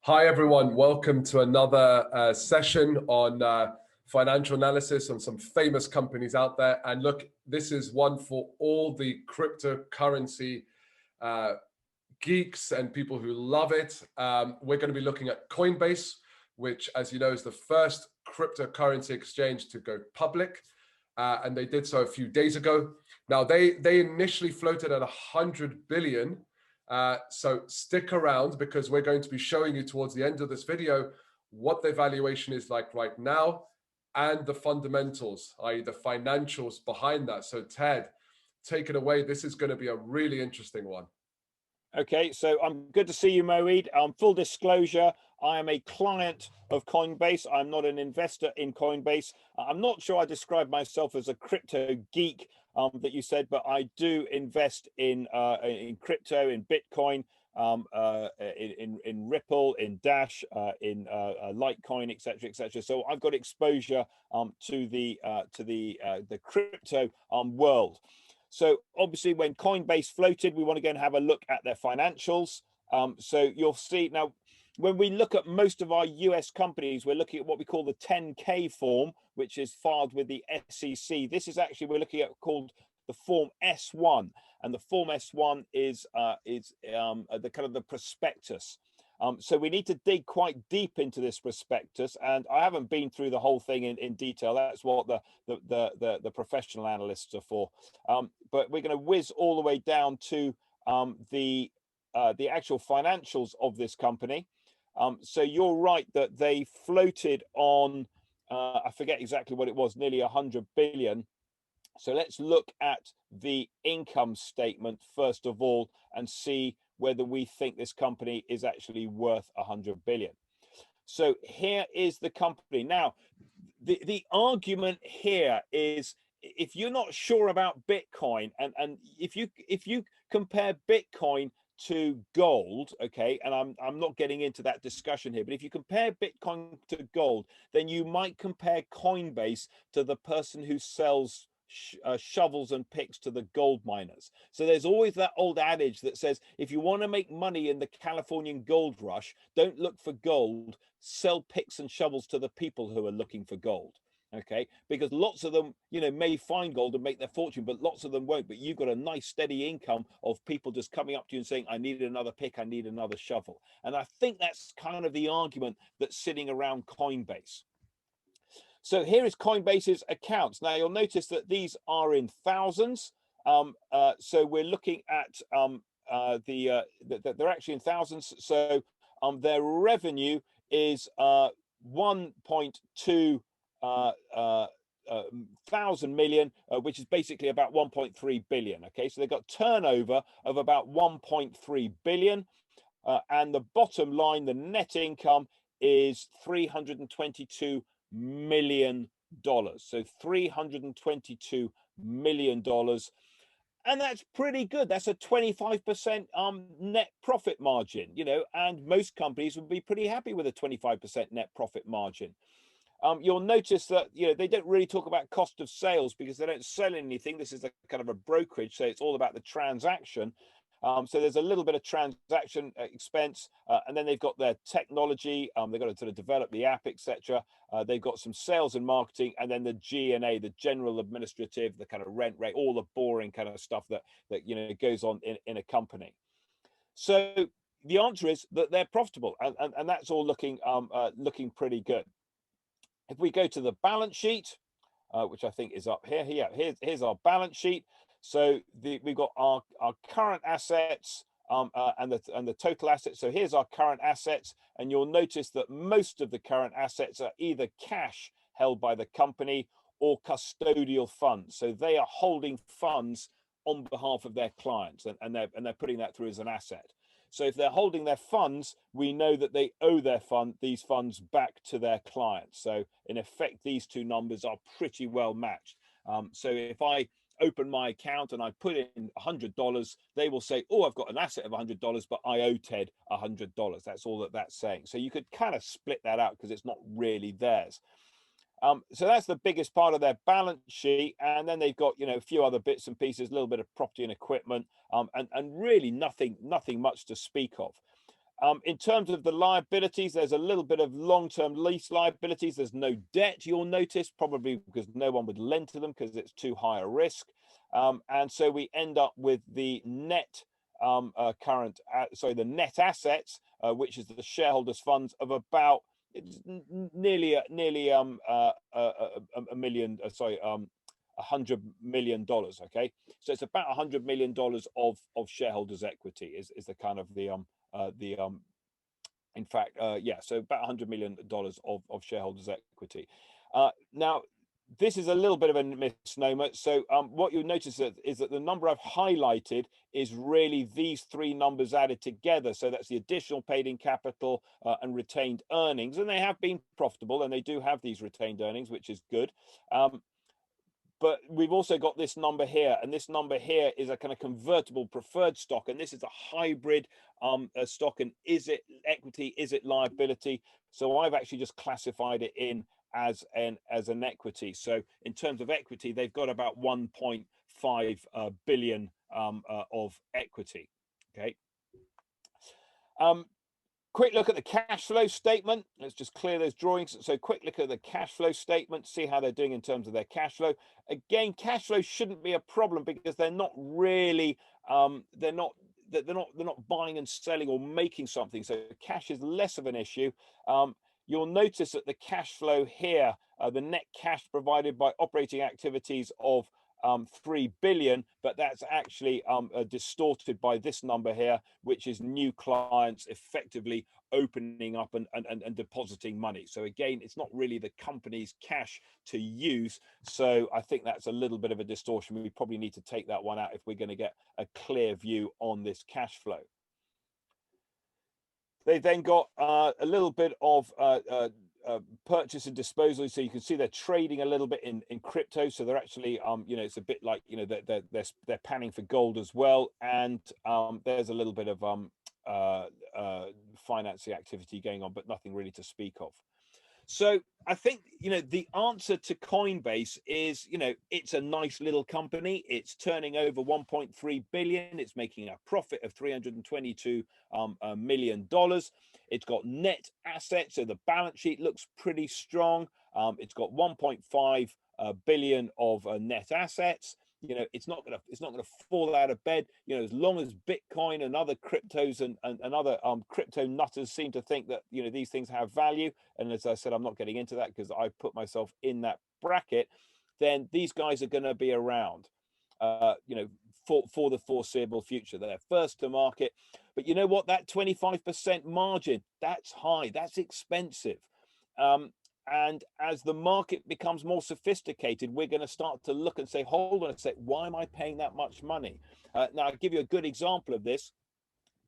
Hi, everyone. Welcome to another session on financial analysis on some famous companies out there. And look, this is one for all the cryptocurrency geeks and people who love it. We're going to be looking at Coinbase, which, as you know, is the first cryptocurrency exchange to go public. And they did so a few days ago. Now, they initially floated at 100 billion. So stick around because we're going to be showing you towards the end of this video what their valuation is like right now and the fundamentals, i.e. the financials behind that. So Ted, take it away. This is going to be a really interesting one. Okay, so I'm good to see you, Moeed. Full disclosure, I am a client of Coinbase. I'm not an investor in Coinbase. I'm not sure I describe myself as a crypto geek that you said, but I do invest in crypto, in Bitcoin, in Ripple, in Dash, in Litecoin, etc., etc. So I've got exposure to the crypto world. So obviously when Coinbase floated, we want to go and have a look at their financials. So you'll see now, when we look at most of our US companies, we're looking at what we call the 10K form, which is filed with the SEC. This is actually, we're looking at called the form S1, and the form S1 is the kind of the prospectus. So we need to dig quite deep into this prospectus, and I haven't been through the whole thing in detail. That's what the professional analysts are for. But we're going to whiz all the way down to the actual financials of this company. So you're right that they floated on, I forget exactly what it was, nearly 100 billion. So let's look at the income statement first of all and see whether we think this company is actually worth 100 billion. So here is the company. Now, the argument here is, if you're not sure about Bitcoin, and if you compare Bitcoin to gold, okay, and I'm not getting into that discussion here, but if you compare Bitcoin to gold, then you might compare Coinbase to the person who sells shovels and picks to the gold miners. So there's always that old adage that says, if you want to make money in the Californian gold rush, don't look for gold, sell picks and shovels to the people who are looking for gold. Okay, because lots of them, may find gold and make their fortune, but lots of them won't. But you've got a nice steady income of people just coming up to you and saying, I need another pick, I need another shovel. And I think that's kind of the argument that's sitting around Coinbase. So here is Coinbase's accounts. Now you'll notice that these are in thousands. So we're looking at they're actually in thousands. So their revenue is 1.2 thousand million, which is basically about 1.3 billion. Okay, so they've got turnover of about 1.3 billion, and the bottom line, the net income, is $322 million. So $322 million. And that's pretty good. That's a 25% net profit margin, and most companies would be pretty happy with a 25% net profit margin. You'll notice that they don't really talk about cost of sales because they don't sell anything. This is a kind of a brokerage, so it's all about the transaction. So there's a little bit of transaction expense, and then they've got their technology. They've got to sort of develop the app, etc. They've got some sales and marketing, and then the G&A, the general administrative, the kind of rent rate, all the boring kind of stuff that goes on in a company. So the answer is that they're profitable, and that's all looking pretty good. If we go to the balance sheet, which I think is up here, here's our balance sheet. So we've got our current assets and the total assets. So here's our current assets, and you'll notice that most of the current assets are either cash held by the company or custodial funds. So they are holding funds on behalf of their clients, and they're putting that through as an asset. So if they're holding their funds, we know that they owe these funds back to their clients. So in effect, these two numbers are pretty well matched. So if I open my account and I put in $100, they will say, oh, I've got an asset of $100, but I owe Ted $100. That's all that's saying. So you could kind of split that out because it's not really theirs. So that's the biggest part of their balance sheet, and then they've got a few other bits and pieces, a little bit of property and equipment, and really nothing much to speak of. In terms of the liabilities, there's a little bit of long-term lease liabilities. There's no debt, you'll notice, probably because no one would lend to them because it's too high a risk. And so we end up with the net the net assets, which is the shareholders' funds of about nearly $100 million. Okay, so it's about $100 million of shareholders' equity is the kind of in fact, yeah, so about $100 million of shareholders' equity. Now, this is a little bit of a misnomer. So what you'll notice is that the number I've highlighted is really these three numbers added together. So that's the additional paid in capital and retained earnings. And they have been profitable, and they do have these retained earnings, which is good. But we've also got this number here, and this number here is a kind of convertible preferred stock, and this is a hybrid stock. And is it equity? Is it liability? So I've actually just classified it in as an equity. So in terms of equity, they've got about 1.5 billion of equity. Okay. Quick look at the cash flow statement. Let's just clear those drawings. So quick look at the cash flow statement, see how they're doing in terms of their cash flow. Again, cash flow shouldn't be a problem because they're not really, they're not buying and selling or making something. So cash is less of an issue. You'll notice that the cash flow here, the net cash provided by operating activities of 3 billion, but that's actually distorted by this number here, which is new clients effectively opening up and depositing money. So again, it's not really the company's cash to use. So I think that's a little bit of a distortion. We probably need to take that one out if we're going to get a clear view on this cash flow. They then got a little bit of purchase and disposal. So you can see they're trading a little bit in crypto. So they're actually, you know, it's a bit like, you know, they're panning for gold as well. And there's a little bit of financing activity going on, but nothing really to speak of. So I think, you know, the answer to Coinbase is, you know, it's a nice little company. It's turning over 1.3 billion. It's making a profit of $322 million. It's got net assets, so the balance sheet looks pretty strong. It's got 1.5 billion of net assets. You know, it's not gonna fall out of bed. You know, as long as Bitcoin and other cryptos and other crypto nutters seem to think that, you know, these things have value, and as I said, I'm not getting into that because I put myself in that bracket, then these guys are going to be around, you know, for the foreseeable future. They're first to market. But you know what? That 25% margin, that's high, that's expensive. And as the market becomes more sophisticated, we're going to start to look and say, hold on a sec, why am I paying that much money? Now, I'll give you a good example of this.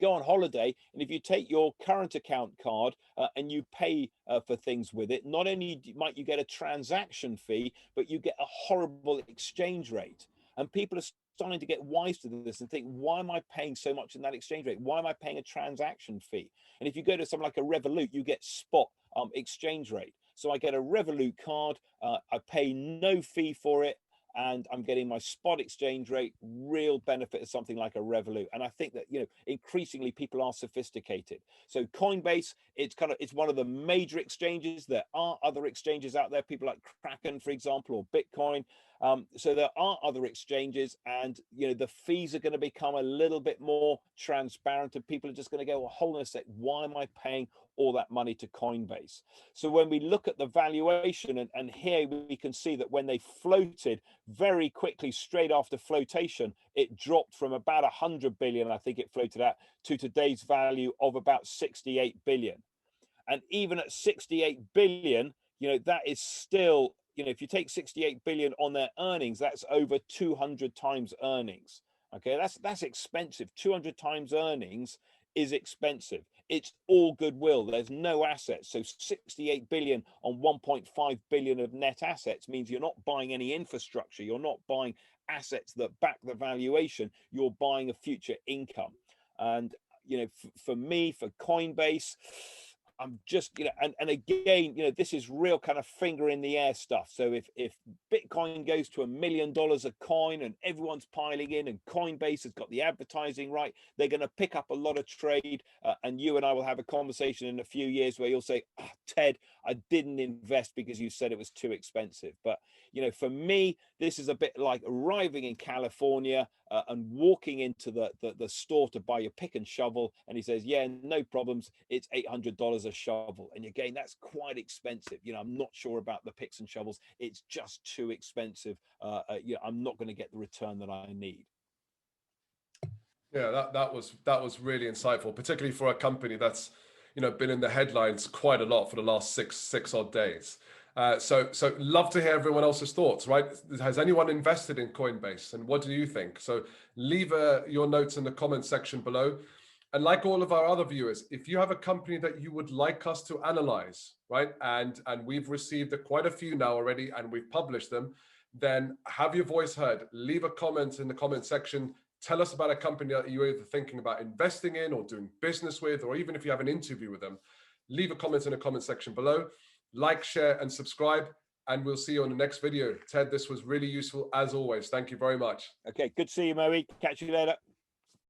Go on holiday, and if you take your current account card and you pay for things with it, not only might you get a transaction fee, but you get a horrible exchange rate. And people are starting to get wise to this and think, why am I paying so much in that exchange rate? Why am I paying a transaction fee? And if you go to something like a Revolut, you get spot exchange rate. So I get a Revolut card, I pay no fee for it, and I'm getting my spot exchange rate. Real benefit of something like a Revolut. And I think that, you know, increasingly people are sophisticated. So Coinbase, it's one of the major exchanges. There are other exchanges out there, people like Kraken, for example, or Bitcoin. So there are other exchanges, and, you know, the fees are going to become a little bit more transparent, and people are just going to go, well, hold on a sec, why am I paying all that money to Coinbase? So when we look at the valuation, and here we can see that when they floated very quickly straight after flotation, it dropped from about 100 billion, I think it floated at, to today's value of about 68 billion. And even at 68 billion, you know, that is still, you know, if you take 68 billion on their earnings, that's over 200 times earnings. Okay, that's expensive. 200 times earnings is expensive. It's all goodwill. There's no assets. So 68 billion on 1.5 billion of net assets means you're not buying any infrastructure. You're not buying assets that back the valuation. You're buying a future income. And, you know, for me, for Coinbase, I'm just, and again, this is real kind of finger in the air stuff. So if Bitcoin goes to $1 million a coin and everyone's piling in, and Coinbase has got the advertising right, they're going to pick up a lot of trade. And you and I will have a conversation in a few years where you'll say, oh, Ted, I didn't invest because you said it was too expensive. But for me, this is a bit like arriving in California and walking into the store to buy your pick and shovel, and he says, yeah, no problems, it's $800 a shovel. And again, that's quite expensive. I'm not sure about the picks and shovels, it's just too expensive. I'm not going to get the return that I need. Yeah, that was really insightful, particularly for a company that's been in the headlines quite a lot for the last six odd days. So love to hear everyone else's thoughts, right? Has anyone invested in Coinbase, and what do you think? So leave your notes in the comment section below. And like all of our other viewers, if you have a company that you would like us to analyze, right? And we've received quite a few now already, and we've published them, then have your voice heard. Leave a comment in the comment section. Tell us about a company that you're either thinking about investing in or doing business with, or even if you have an interview with them. Leave a comment in the comment section below. Like, share, and subscribe, and we'll see you on the next video. Ted, this was really useful as always. Thank you very much. Okay, good to see you, Moeed. Catch you later.